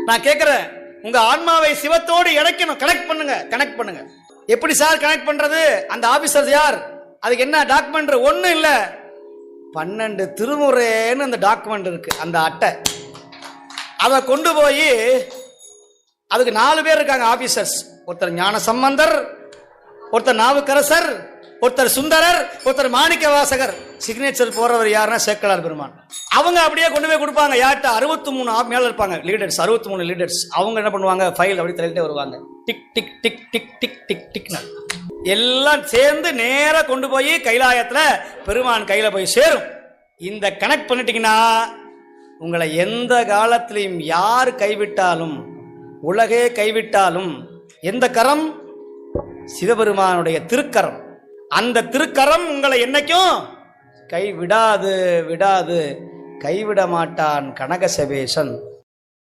நான் கேட்கிறேன், உங்க ஆன்மாவை சிவத்தோடு இணைக்கணும். கனெக்ட் பண்ணுங்க. எப்படி சார் கனெக்ட் பண்றது? அந்த ஆபீசர் யார்? அதுக்கு என்ன டாக்குமெண்ட்? ஒண்ணும் இல்ல, 12 திருமுறைன்னு அந்த டாக்குமெண்ட் இருக்கு, அந்த அட்டை. அதை கொண்டு போய் அதுக்கு 4 பேர் இருக்காங்க ஆபீசர்ஸ். ஒருத்தர் ஞான சம்பந்தர், ஒருத்தர் நாவுக்கரசர், ஒருத்தர் சுந்தரர், ஒருத்தர் மாணிக்க வாசகர். சிக்னேச்சர் போறவர் யாருன்னா சேக்கலார் பெருமான். அவங்க அப்படியே கொண்டு போய் கொடுப்பாங்க. யார்கிட்ட? 63 மேல இருப்பாங்க லீடர்ஸ், 63 லீடர்ஸ். அவங்க என்ன பண்ணுவாங்க? ஃபைல் அப்படி தள்ளிட்டே வருவாங்க. Tick tick tick tick tick tick tick எல்லாம் சேர்ந்து நேரா கொண்டு போய் கைலாயத்துல பெருமான் கையில போய் சேரும். இந்த கனெக்ட் பண்ணிட்டீங்கன்னா உங்களை எந்த காலத்திலையும் யார் கைவிட்டாலும், உலகே கைவிட்டாலும், எந்த கரம்? சிவபெருமானுடைய திருக்கரம். அந்த திருக்கரம் உங்களை என்னைக்கும் கைவிடாது, கைவிட மாட்டான் கனகசபேசன்.